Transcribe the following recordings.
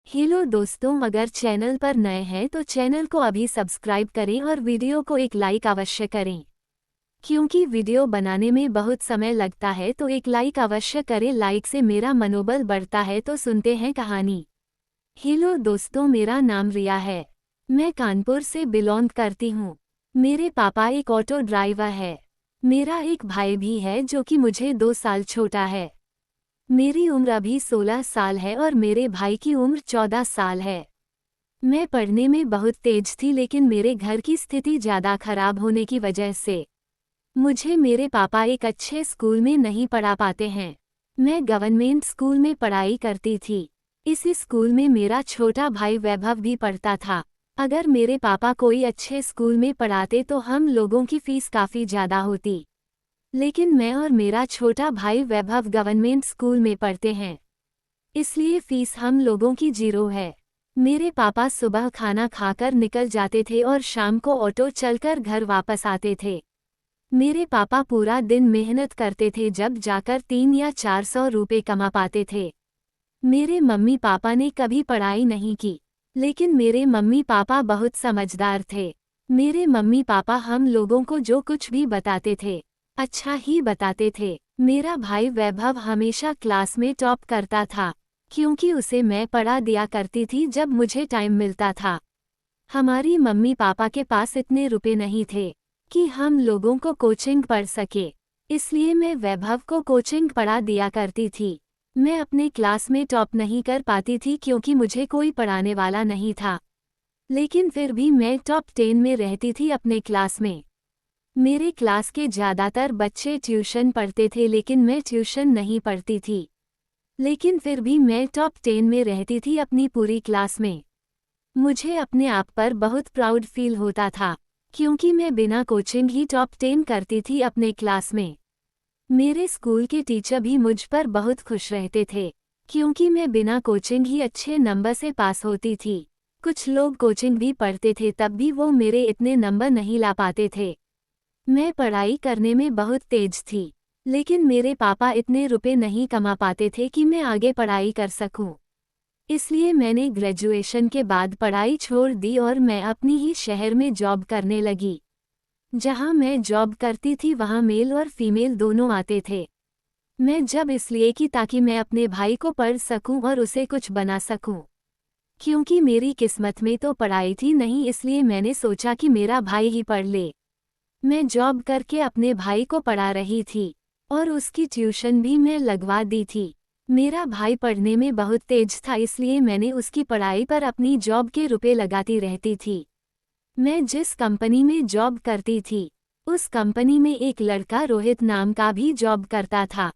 Hello दोस्तों, अगर channel पर नए हैं तो चैनल को अभी सब्सक्राइब करें और वीडियो को एक लाइक अवश्य करें। क्योंकि वीडियो बनाने में बहुत समय लगता है तो एक लाइक अवश्य करें। लाइक से मेरा मनोबल बढ़ता है। तो सुनते हैं कहानी। हेलो दोस्तों, मेरा नाम रिया है। मैं कानपुर से बिलोंग करती हूँ। मेरे पापा एक ऑटो ड्राइवर है। मेरा एक भाई भी है जो कि मुझे 2 साल छोटा है। मेरी उम्र अभी 16 साल है और मेरे भाई की उम्र 14 साल है। मैं पढ़ने में बहुत तेज थी, लेकिन मेरे घर की स्थिति ज़्यादा खराब होने की वजह से मुझे मेरे पापा एक अच्छे स्कूल में नहीं पढ़ा पाते हैं। मैं गवर्नमेंट स्कूल में पढ़ाई करती थी। इसी स्कूल में मेरा छोटा भाई वैभव भी पढ़ता था। अगर मेरे पापा कोई अच्छे स्कूल में पढ़ाते तो हम लोगों की फीस काफ़ी ज़्यादा होती। लेकिन मैं और मेरा छोटा भाई वैभव गवर्नमेंट स्कूल में पढ़ते हैं, इसलिए फीस हम लोगों की 0 है। मेरे पापा सुबह खाना खाकर निकल जाते थे और शाम को ऑटो चलकर घर वापस आते थे। मेरे पापा पूरा दिन मेहनत करते थे, जब जाकर 3 या 400 रुपये कमा पाते थे। मेरे मम्मी पापा ने कभी पढ़ाई नहीं की, लेकिन मेरे मम्मी पापा बहुत समझदार थे। मेरे मम्मी पापा हम लोगों को जो कुछ भी बताते थे अच्छा ही बताते थे। मेरा भाई वैभव हमेशा क्लास में टॉप करता था, क्योंकि उसे मैं पढ़ा दिया करती थी जब मुझे टाइम मिलता था। हमारी मम्मी पापा के पास इतने रुपए नहीं थे कि हम लोगों को कोचिंग पढ़ सके, इसलिए मैं वैभव को कोचिंग पढ़ा दिया करती थी। मैं अपने क्लास में टॉप नहीं कर पाती थी क्योंकि मुझे कोई पढ़ाने वाला नहीं था, लेकिन फिर भी मैं टॉप 10 में रहती थी अपने क्लास में। मेरे क्लास के ज़्यादातर बच्चे ट्यूशन पढ़ते थे, लेकिन मैं ट्यूशन नहीं पढ़ती थी। लेकिन फिर भी मैं टॉप 10 में रहती थी अपनी पूरी क्लास में। मुझे अपने आप पर बहुत प्राउड फील होता था, क्योंकि मैं बिना कोचिंग ही टॉप 10 करती थी अपने क्लास में। मेरे स्कूल के टीचर भी मुझ पर बहुत खुश रहते थे, क्योंकि मैं बिना कोचिंग ही अच्छे नंबर से पास होती थी। कुछ लोग कोचिंग भी पढ़ते थे, तब भी वो मेरे इतने नंबर नहीं ला पाते थे। मैं पढ़ाई करने में बहुत तेज थी, लेकिन मेरे पापा इतने रुपए नहीं कमा पाते थे कि मैं आगे पढ़ाई कर सकूं। इसलिए मैंने ग्रेजुएशन के बाद पढ़ाई छोड़ दी और मैं अपनी ही शहर में जॉब करने लगी। जहां मैं जॉब करती थी वहां मेल और फीमेल दोनों आते थे। मैं जब इसलिए कि ताकि मैं अपने भाई को पढ़ सकूं और उसे कुछ बना सकूं। क्योंकि मेरी किस्मत में तो पढ़ाई थी नहीं, इसलिए मैंने सोचा कि मेरा भाई ही पढ़ ले। मैं जॉब करके अपने भाई को पढ़ा रही थी और उसकी ट्यूशन भी मैं लगवा दी थी। मेरा भाई पढ़ने में बहुत तेज था, इसलिए मैंने उसकी पढ़ाई पर अपनी जॉब के रुपए लगाती रहती थी। मैं जिस कंपनी में जॉब करती थी, उस कंपनी में एक लड़का रोहित नाम का भी जॉब करता था।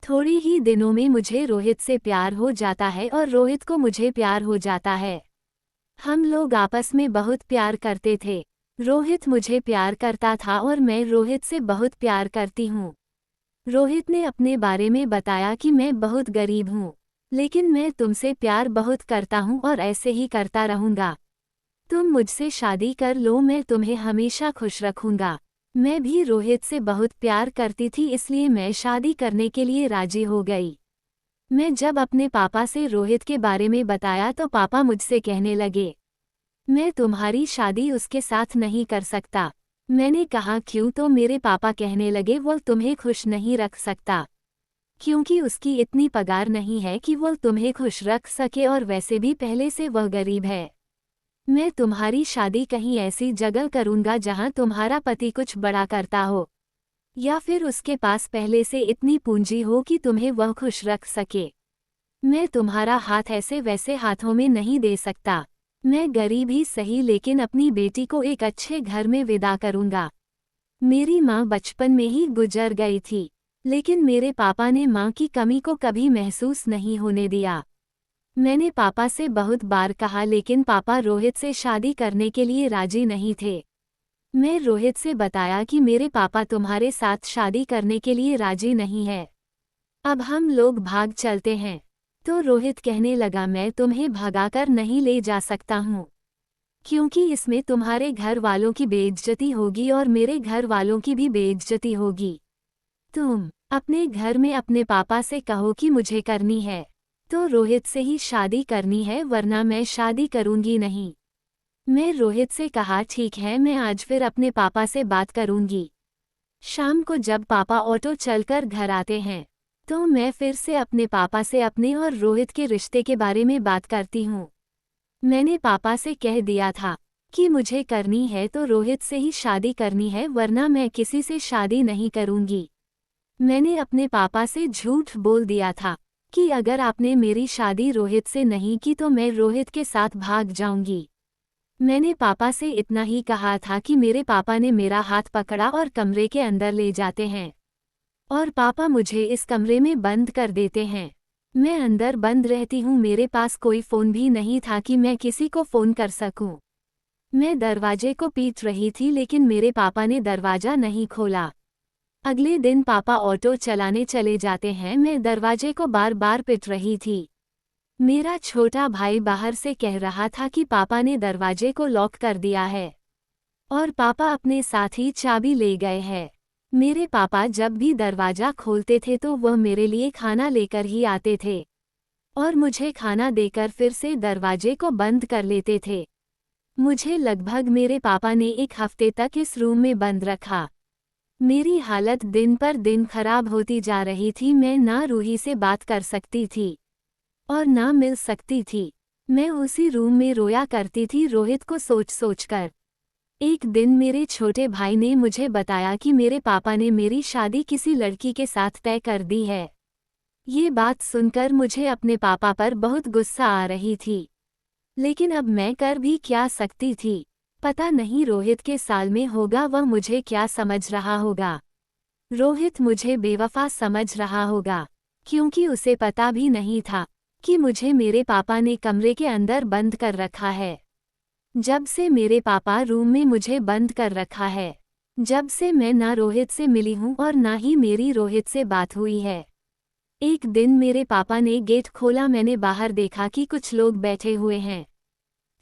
थोड़ी ही दिनों में मुझे रोहित से प्यार हो जाता है और रोहित को मुझे प्यार हो जाता है। हम लोग आपस में बहुत प्यार करते थे। रोहित मुझे प्यार करता था और मैं रोहित से बहुत प्यार करती हूँ। रोहित ने अपने बारे में बताया कि मैं बहुत गरीब हूँ, लेकिन मैं तुमसे प्यार बहुत करता हूँ और ऐसे ही करता रहूँगा। तुम मुझसे शादी कर लो, मैं तुम्हें हमेशा खुश रखूँगा। मैं भी रोहित से बहुत प्यार करती थी, इसलिए मैं शादी करने के लिए राजी हो गई। मैं जब अपने पापा से रोहित के बारे में बताया तो पापा मुझसे कहने लगे, मैं तुम्हारी शादी उसके साथ नहीं कर सकता। मैंने कहा क्यों? तो मेरे पापा कहने लगे, वो तुम्हें खुश नहीं रख सकता, क्योंकि उसकी इतनी पगार नहीं है कि वो तुम्हें खुश रख सके, और वैसे भी पहले से वह गरीब है। मैं तुम्हारी शादी कहीं ऐसी जगह करूँगा जहाँ तुम्हारा पति कुछ बड़ा करता हो, या फिर उसके पास पहले से इतनी पूंजी हो कि तुम्हें वह खुश रख सके। मैं तुम्हारा हाथ ऐसे वैसे हाथों में नहीं दे सकता। मैं गरीब ही सही, लेकिन अपनी बेटी को एक अच्छे घर में विदा करूंगा। मेरी माँ बचपन में ही गुजर गई थी, लेकिन मेरे पापा ने माँ की कमी को कभी महसूस नहीं होने दिया। मैंने पापा से बहुत बार कहा, लेकिन पापा रोहित से शादी करने के लिए राजी नहीं थे। मैं रोहित से बताया कि मेरे पापा तुम्हारे साथ शादी करने के लिए राजी नहीं है, अब हम लोग भाग चलते हैं। तो रोहित कहने लगा, मैं तुम्हें भगाकर नहीं ले जा सकता हूँ, क्योंकि इसमें तुम्हारे घर वालों की बेइज्जती होगी और मेरे घर वालों की भी बेइज्जती होगी। तुम अपने घर में अपने पापा से कहो कि मुझे करनी है। तो रोहित से ही शादी करनी है वरना मैं शादी करूंगी नहीं। मैं रोहित से कहा ठीक है, मैं आज फिर अपने पापा से बात करूंगी। शाम को जब पापा ऑटो चलकर घर आते हैं तो मैं फिर से अपने पापा से अपने और रोहित के रिश्ते के बारे में बात करती हूँ। मैंने पापा से कह दिया था कि मुझे करनी है तो रोहित से ही शादी करनी है वरना मैं किसी से शादी नहीं करूंगी। मैंने अपने पापा से झूठ बोल दिया था कि अगर आपने मेरी शादी रोहित से नहीं की तो मैं रोहित के साथ भाग जाऊंगी। मैंने पापा से इतना ही कहा था कि मेरे पापा ने मेरा हाथ पकड़ा और कमरे के अंदर ले जाते हैं और पापा मुझे इस कमरे में बंद कर देते हैं। मैं अंदर बंद रहती हूँ। मेरे पास कोई फ़ोन भी नहीं था कि मैं किसी को फ़ोन कर सकूं। मैं दरवाजे को पीट रही थी लेकिन मेरे पापा ने दरवाज़ा नहीं खोला। अगले दिन पापा ऑटो चलाने चले जाते हैं। मैं दरवाजे को बार बार पीट रही थी। मेरा छोटा भाई बाहर से कह रहा था कि पापा ने दरवाजे को लॉक कर दिया है और पापा अपने साथ ही चाबी ले गए हैं। मेरे पापा जब भी दरवाज़ा खोलते थे तो वह मेरे लिए खाना लेकर ही आते थे और मुझे खाना देकर फिर से दरवाजे को बंद कर लेते थे। मुझे लगभग मेरे पापा ने 1 हफ्ते तक इस रूम में बंद रखा। मेरी हालत दिन पर दिन खराब होती जा रही थी। मैं ना रूही से बात कर सकती थी और ना मिल सकती थी। मैं उसी रूम में रोया करती थी रोहित को सोच सोच कर। एक दिन मेरे छोटे भाई ने मुझे बताया कि मेरे पापा ने मेरी शादी किसी लड़की के साथ तय कर दी है। ये बात सुनकर मुझे अपने पापा पर बहुत गुस्सा आ रही थी, लेकिन अब मैं कर भी क्या सकती थी। पता नहीं रोहित के साल में होगा वह मुझे क्या समझ रहा होगा। रोहित मुझे बेवफा समझ रहा होगा क्योंकि उसे पता भी नहीं था कि मुझे मेरे पापा ने कमरे के अंदर बंद कर रखा है। जब से मेरे पापा रूम में मुझे बंद कर रखा है, जब से मैं ना रोहित से मिली हूँ और ना ही मेरी रोहित से बात हुई है। एक दिन मेरे पापा ने गेट खोला। मैंने बाहर देखा कि कुछ लोग बैठे हुए हैं,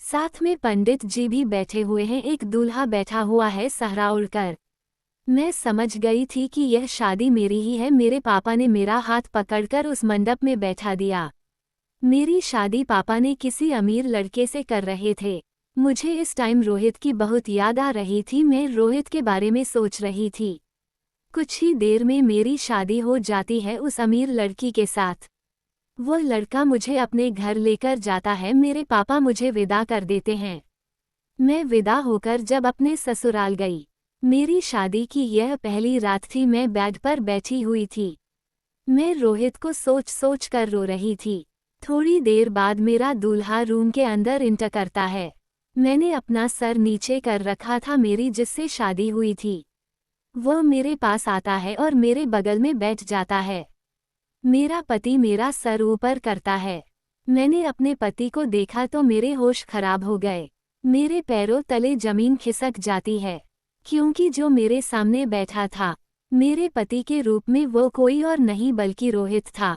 साथ में पंडित जी भी बैठे हुए हैं। एक दूल्हा बैठा हुआ है सहरा उड़कर। मैं समझ गई थी कि यह शादी मेरी ही है। मेरे पापा ने मेरा हाथ पकड़कर उस मंडप में बैठा दिया। मेरी शादी पापा ने किसी अमीर लड़के से कर रहे थे। मुझे इस टाइम रोहित की बहुत याद आ रही थी। मैं रोहित के बारे में सोच रही थी। कुछ ही देर में मेरी शादी हो जाती है उस अमीर लड़की के साथ। वो लड़का मुझे अपने घर लेकर जाता है। मेरे पापा मुझे विदा कर देते हैं। मैं विदा होकर जब अपने ससुराल गई, मेरी शादी की यह पहली रात थी। मैं बेड पर बैठी हुई थी। मैं रोहित को सोच सोच कर रो रही थी। थोड़ी देर बाद मेरा दूल्हा रूम के अंदर इंटर करता है। मैंने अपना सर नीचे कर रखा था। मेरी जिससे शादी हुई थी वह मेरे पास आता है और मेरे बगल में बैठ जाता है। मेरा पति मेरा सर ऊपर करता है। मैंने अपने पति को देखा तो मेरे होश खराब हो गए। मेरे पैरों तले जमीन खिसक जाती है क्योंकि जो मेरे सामने बैठा था मेरे पति के रूप में वो कोई और नहीं बल्कि रोहित था,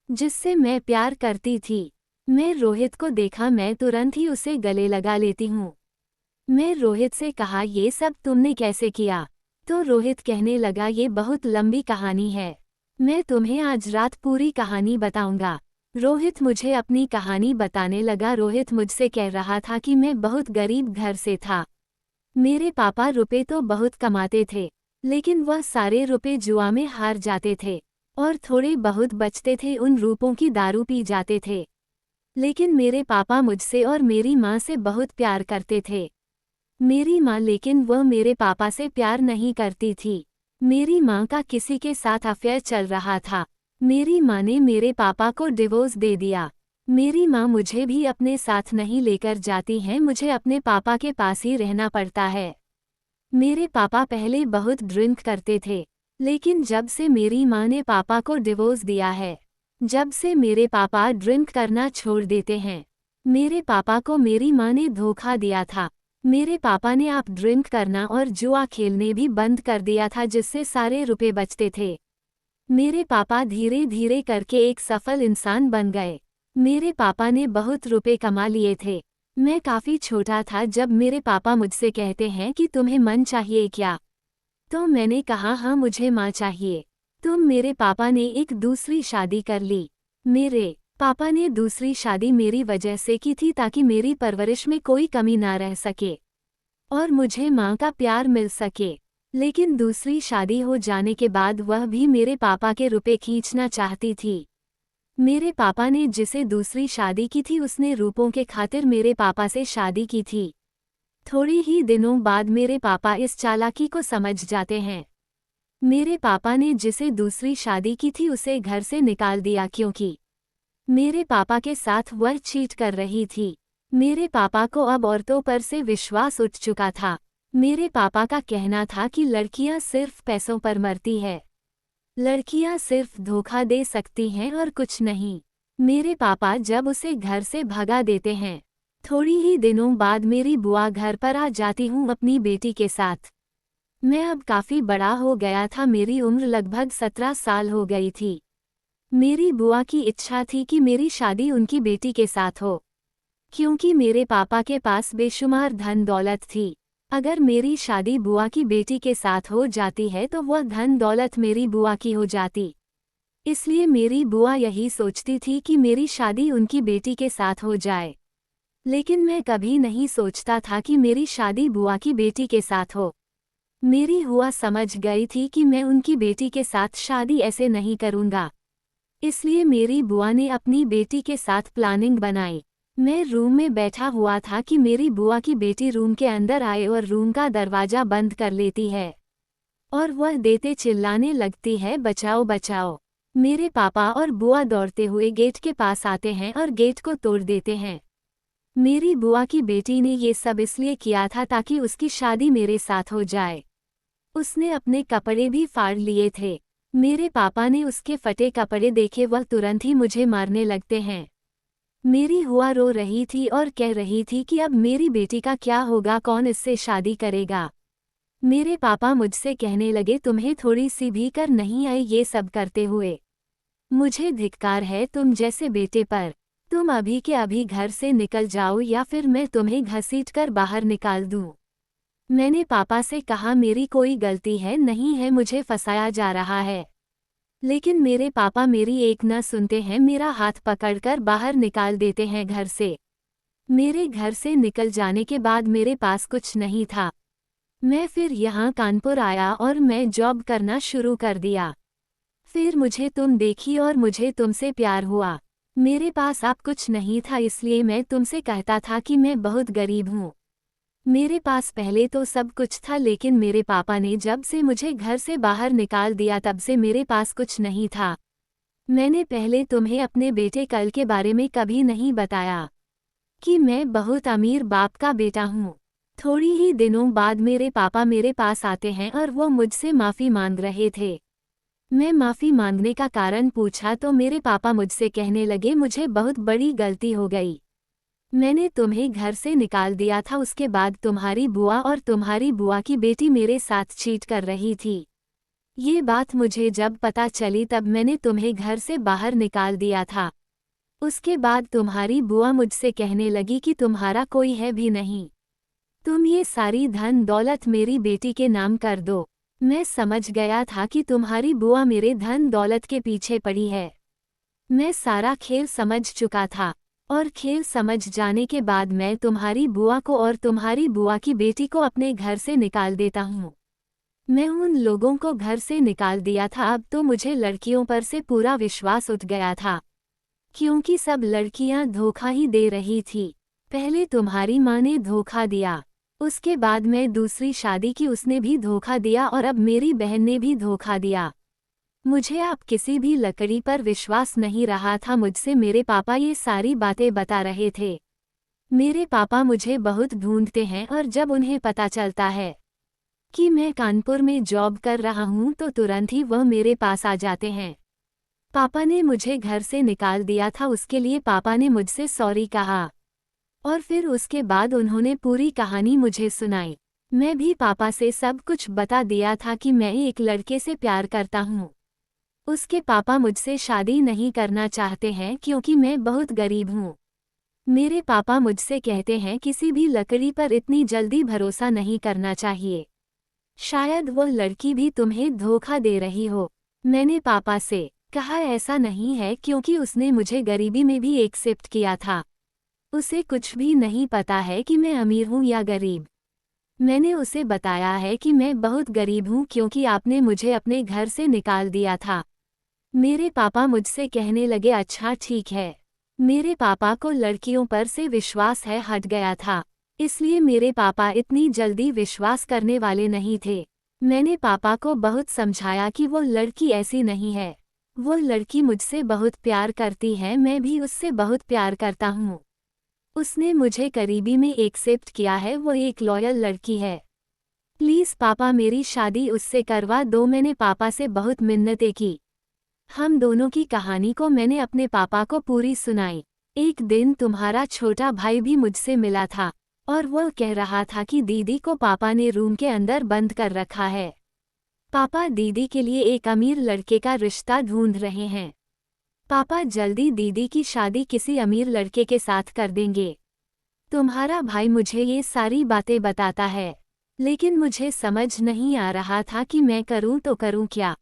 जिससे मैं प्यार करती थी। मैं रोहित को देखा, मैं तुरंत ही उसे गले लगा लेती हूँ। मैं रोहित से कहा ये सब तुमने कैसे किया? तो रोहित कहने लगा ये बहुत लंबी कहानी है, मैं तुम्हें आज रात पूरी कहानी बताऊंगा। रोहित मुझे अपनी कहानी बताने लगा। रोहित मुझसे कह रहा था कि मैं बहुत गरीब घर से था। मेरे पापा रुपए तो बहुत कमाते थे लेकिन वह सारे रुपए जुआ में हार जाते थे और थोड़े बहुत बचते थे उन रुपयों की दारू पी जाते थे। लेकिन मेरे पापा मुझसे और मेरी माँ से बहुत प्यार करते थे। मेरी माँ लेकिन वह मेरे पापा से प्यार नहीं करती थी। मेरी माँ का किसी के साथ अफेयर चल रहा था। मेरी माँ ने मेरे पापा को डिवोर्स दे दिया। मेरी माँ मुझे भी अपने साथ नहीं लेकर जाती हैं। मुझे अपने पापा के पास ही रहना पड़ता है। मेरे पापा पहले बहुत ड्रिंक करते थे लेकिन जब से मेरी माँ ने पापा को डिवोर्स दिया है, जब से मेरे पापा ड्रिंक करना छोड़ देते हैं। मेरे पापा को मेरी माँ ने धोखा दिया था। मेरे पापा ने आप ड्रिंक करना और जुआ खेलने भी बंद कर दिया था जिससे सारे रुपए बचते थे। मेरे पापा धीरे धीरे करके एक सफल इंसान बन गए। मेरे पापा ने बहुत रुपए कमा लिए थे। मैं काफ़ी छोटा था जब मेरे पापा मुझसे कहते हैं कि तुम्हें मन चाहिए क्या? तो मैंने कहा हाँ मुझे माँ चाहिए। तो मेरे पापा ने एक दूसरी शादी कर ली। मेरे पापा ने दूसरी शादी मेरी वजह से की थी ताकि मेरी परवरिश में कोई कमी ना रह सके और मुझे माँ का प्यार मिल सके। लेकिन दूसरी शादी हो जाने के बाद वह भी मेरे पापा के रुपए खींचना चाहती थी। मेरे पापा ने जिसे दूसरी शादी की थी उसने रुपयों के खातिर मेरे पापा से शादी की थी। थोड़ी ही दिनों बाद मेरे पापा इस चालाकी को समझ जाते हैं। मेरे पापा ने जिसे दूसरी शादी की थी उसे घर से निकाल दिया क्योंकि मेरे पापा के साथ वह चीट कर रही थी। मेरे पापा को अब औरतों पर से विश्वास उठ चुका था। मेरे पापा का कहना था कि लड़कियां सिर्फ पैसों पर मरती है, लड़कियां सिर्फ धोखा दे सकती हैं और कुछ नहीं। मेरे पापा जब उसे घर से भगा देते हैं, थोड़ी ही दिनों बाद मेरी बुआ घर पर आ जाती हूँ अपनी बेटी के साथ। मैं अब काफ़ी बड़ा हो गया था, मेरी उम्र लगभग 17 साल हो गई थी। मेरी बुआ की इच्छा थी कि मेरी शादी उनकी बेटी के साथ हो, क्योंकि मेरे पापा के पास बेशुमार धन दौलत थी। अगर मेरी शादी बुआ की बेटी के साथ हो जाती है तो वह धन दौलत मेरी बुआ की हो जाती। इसलिए मेरी बुआ यही सोचती थी कि मेरी शादी उनकी बेटी के साथ हो जाए। लेकिन मैं कभी नहीं सोचता था कि मेरी शादी बुआ की बेटी के साथ हो। मेरी बुआ समझ गई थी कि मैं उनकी बेटी के साथ शादी ऐसे नहीं करूँगा। इसलिए मेरी बुआ ने अपनी बेटी के साथ प्लानिंग बनाई। मैं रूम में बैठा हुआ था कि मेरी बुआ की बेटी रूम के अंदर आए और रूम का दरवाज़ा बंद कर लेती है और वह देते चिल्लाने लगती है, बचाओ बचाओ। मेरे पापा और बुआ दौड़ते हुए गेट के पास आते हैं और गेट को तोड़ देते हैं। मेरी बुआ की बेटी ने ये सब इसलिए किया था ताकि उसकी शादी मेरे साथ हो जाए। उसने अपने कपड़े भी फाड़ लिए थे। मेरे पापा ने उसके फटे कपड़े देखे, वह तुरंत ही मुझे मारने लगते हैं। मेरी हुआ रो रही थी और कह रही थी कि अब मेरी बेटी का क्या होगा, कौन इससे शादी करेगा। मेरे पापा मुझसे कहने लगे, तुम्हें थोड़ी सी भी कर नहीं आई ये सब करते हुए। मुझे धिक्कार है तुम जैसे बेटे पर। तुम अभी के अभी घर से निकल जाओ या फिर मैं तुम्हें घसीटकर बाहर निकाल दूं। मैंने पापा से कहा, मेरी कोई गलती है नहीं है, मुझे फंसाया जा रहा है। लेकिन मेरे पापा मेरी एक न सुनते हैं, मेरा हाथ पकड़कर बाहर निकाल देते हैं घर से। मेरे घर से निकल जाने के बाद मेरे पास कुछ नहीं था। मैं फिर यहाँ कानपुर आया और मैं जॉब करना शुरू कर दिया। फिर मुझे तुम देखी और मुझे तुमसे प्यार हुआ। मेरे पास अब कुछ नहीं था, इसलिए मैं तुमसे कहता था कि मैं बहुत गरीब हूँ। मेरे पास पहले तो सब कुछ था, लेकिन मेरे पापा ने जब से मुझे घर से बाहर निकाल दिया तब से मेरे पास कुछ नहीं था। मैंने पहले तुम्हें अपने बेटे कल के बारे में कभी नहीं बताया कि मैं बहुत अमीर बाप का बेटा हूँ। थोड़ी ही दिनों बाद मेरे पापा मेरे पास आते हैं और वो मुझसे माफ़ी मांग रहे थे। मैं माफ़ी मांगने का कारण पूछा तो मेरे पापा मुझसे कहने लगे, मुझे बहुत बड़ी गलती हो गई। मैंने तुम्हें घर से निकाल दिया था, उसके बाद तुम्हारी बुआ और तुम्हारी बुआ की बेटी मेरे साथ चीट कर रही थी। ये बात मुझे जब पता चली तब मैंने तुम्हें घर से बाहर निकाल दिया था। उसके बाद तुम्हारी बुआ मुझसे कहने लगी कि तुम्हारा कोई है भी नहीं, तुम ये सारी धन दौलत मेरी बेटी के नाम कर दो। मैं समझ गया था कि तुम्हारी बुआ मेरे धन दौलत के पीछे पड़ी है। मैं सारा खेल समझ चुका था और खेल समझ जाने के बाद मैं तुम्हारी बुआ को और तुम्हारी बुआ की बेटी को अपने घर से निकाल देता हूँ। मैं उन लोगों को घर से निकाल दिया था। अब तो मुझे लड़कियों पर से पूरा विश्वास उठ गया था, क्योंकि सब लड़कियां धोखा ही दे रही थी। पहले तुम्हारी माँ ने धोखा दिया, उसके बाद मैं दूसरी शादी की, उसने भी धोखा दिया और अब मेरी बहन ने भी धोखा दिया। मुझे अब किसी भी लकड़ी पर विश्वास नहीं रहा था। मुझसे मेरे पापा ये सारी बातें बता रहे थे। मेरे पापा मुझे बहुत ढूंढते हैं और जब उन्हें पता चलता है कि मैं कानपुर में जॉब कर रहा हूँ तो तुरंत ही वह मेरे पास आ जाते हैं। पापा ने मुझे घर से निकाल दिया था, उसके लिए पापा ने मुझसे सॉरी कहा और फिर उसके बाद उन्होंने पूरी कहानी मुझे सुनाई। मैं भी पापा से सब कुछ बता दिया था कि मैं एक लड़के से प्यार करता हूँ। उसके पापा मुझसे शादी नहीं करना चाहते हैं क्योंकि मैं बहुत गरीब हूँ। मेरे पापा मुझसे कहते हैं किसी भी लकड़ी पर इतनी जल्दी भरोसा नहीं करना चाहिए, शायद वह लड़की भी तुम्हें धोखा दे रही हो। मैंने पापा से कहा ऐसा नहीं है क्योंकि उसने मुझे गरीबी में भी एक्सेप्ट किया था। उसे कुछ भी नहीं पता है कि मैं अमीर हूँ या गरीब। मैंने उसे बताया है कि मैं बहुत गरीब हूँ क्योंकि आपने मुझे अपने घर से निकाल दिया था। मेरे पापा मुझसे कहने लगे अच्छा ठीक है। मेरे पापा को लड़कियों पर से विश्वास हट गया था, इसलिए मेरे पापा इतनी जल्दी विश्वास करने वाले नहीं थे। मैंने पापा को बहुत समझाया कि वो लड़की ऐसी नहीं है। वो लड़की मुझसे बहुत प्यार करती है, मैं भी उससे बहुत प्यार करता हूँ। उसने मुझे करीबी में एक्सेप्ट किया है, वो एक लॉयल लड़की है। प्लीज़ पापा मेरी शादी उससे करवा दो। मैंने पापा से बहुत मिन्नतें की। हम दोनों की कहानी को मैंने अपने पापा को पूरी सुनाई। एक दिन तुम्हारा छोटा भाई भी मुझसे मिला था और वो कह रहा था कि दीदी को पापा ने रूम के अंदर बंद कर रखा है। पापा दीदी के लिए एक अमीर लड़के का रिश्ता ढूंढ रहे हैं। पापा जल्दी दीदी की शादी किसी अमीर लड़के के साथ कर देंगे। तुम्हारा भाई मुझे ये सारी बातें बताता है, लेकिन मुझे समझ नहीं आ रहा था कि मैं करूं तो करूं क्या।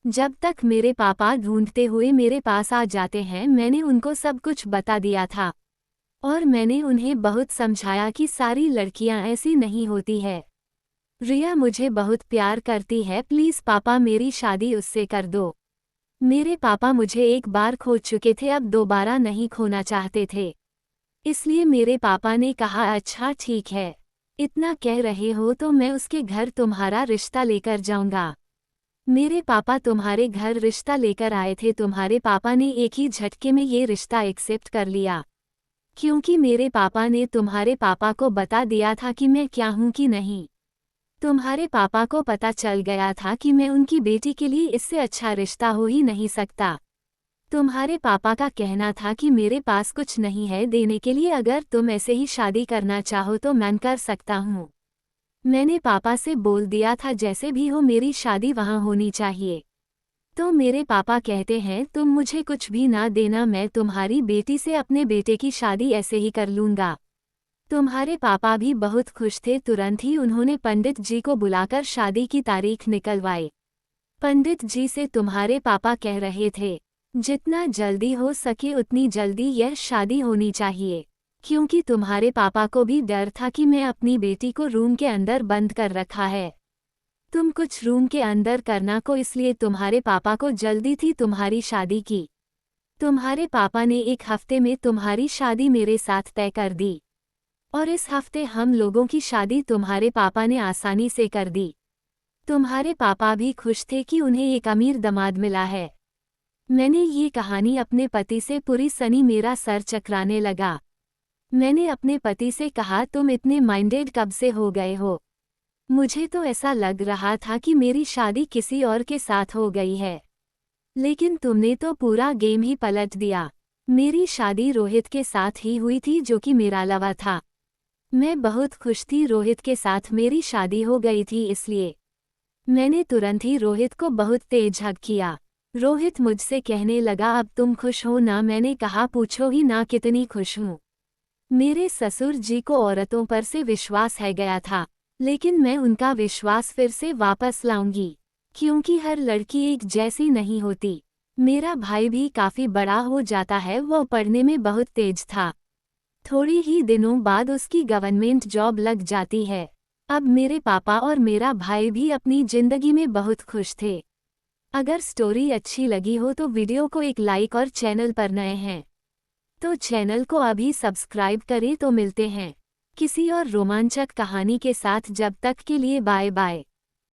जब तक मेरे पापा ढूंढते हुए मेरे पास आ जाते हैं, मैंने उनको सब कुछ बता दिया था और मैंने उन्हें बहुत समझाया कि सारी लड़कियां ऐसी नहीं होती है। रिया मुझे बहुत प्यार करती है, प्लीज़ पापा मेरी शादी उससे कर दो। मेरे पापा मुझे एक बार खो चुके थे, अब दोबारा नहीं खोना चाहते थे। इसलिए मेरे पापा ने कहा अच्छा ठीक है, इतना कह रहे हो तो मैं उसके घर तुम्हारा रिश्ता लेकर जाऊंगा। मेरे पापा तुम्हारे घर रिश्ता लेकर आए थे, तुम्हारे पापा ने एक ही झटके में ये रिश्ता एक्सेप्ट कर लिया, क्योंकि मेरे पापा ने तुम्हारे पापा को बता दिया था कि मैं क्या हूँ कि नहीं। तुम्हारे पापा को पता चल गया था कि मैं उनकी बेटी के लिए इससे अच्छा रिश्ता हो ही नहीं सकता। तुम्हारे पापा का कहना था कि मेरे पास कुछ नहीं है देने के लिए, अगर तुम ऐसे ही शादी करना चाहो तो मैं कर सकता हूँ। मैंने पापा से बोल दिया था जैसे भी हो मेरी शादी वहाँ होनी चाहिए। तो मेरे पापा कहते हैं तुम मुझे कुछ भी ना देना, मैं तुम्हारी बेटी से अपने बेटे की शादी ऐसे ही कर लूँगा। तुम्हारे पापा भी बहुत खुश थे, तुरंत ही उन्होंने पंडित जी को बुलाकर शादी की तारीख निकलवाई। पंडित जी से तुम्हारे पापा कह रहे थे जितना जल्दी हो सके उतनी जल्दी यह शादी होनी चाहिए, क्योंकि तुम्हारे पापा को भी डर था कि मैं अपनी बेटी को रूम के अंदर बंद कर रखा है। तुम कुछ रूम के अंदर करना को, इसलिए तुम्हारे पापा को जल्दी थी तुम्हारी शादी की। तुम्हारे पापा ने एक हफ्ते में तुम्हारी शादी मेरे साथ तय कर दी और इस हफ्ते हम लोगों की शादी तुम्हारे पापा ने आसानी से कर दी। तुम्हारे पापा भी खुश थे कि उन्हें एक अमीर दामाद मिला है। मैंने ये कहानी अपने पति से पूरी सुनी, मेरा सर चकराने लगा। मैंने अपने पति से कहा तुम इतने माइंडेड कब से हो गए हो? मुझे तो ऐसा लग रहा था कि मेरी शादी किसी और के साथ हो गई है, लेकिन तुमने तो पूरा गेम ही पलट दिया। मेरी शादी रोहित के साथ ही हुई थी, जो कि मेरा लवर था। मैं बहुत खुश थी, रोहित के साथ मेरी शादी हो गई थी, इसलिए मैंने तुरंत ही रोहित को बहुत तेज हग किया। रोहित मुझसे कहने लगा अब तुम खुश हो ना? मैंने कहा पूछो ही ना कितनी खुश हूँ। मेरे ससुर जी को औरतों पर से विश्वास है गया था, लेकिन मैं उनका विश्वास फिर से वापस लाऊंगी, क्योंकि हर लड़की एक जैसी नहीं होती। मेरा भाई भी काफ़ी बड़ा हो जाता है, वो पढ़ने में बहुत तेज था। थोड़ी ही दिनों बाद उसकी गवर्नमेंट जॉब लग जाती है। अब मेरे पापा और मेरा भाई भी अपनी ज़िंदगी में बहुत खुश थे। अगर स्टोरी अच्छी लगी हो तो वीडियो को एक लाइक और चैनल पर नए हैं तो चैनल को अभी सब्सक्राइब करें। तो मिलते हैं किसी और रोमांचक कहानी के साथ, जब तक के लिए बाय बाय।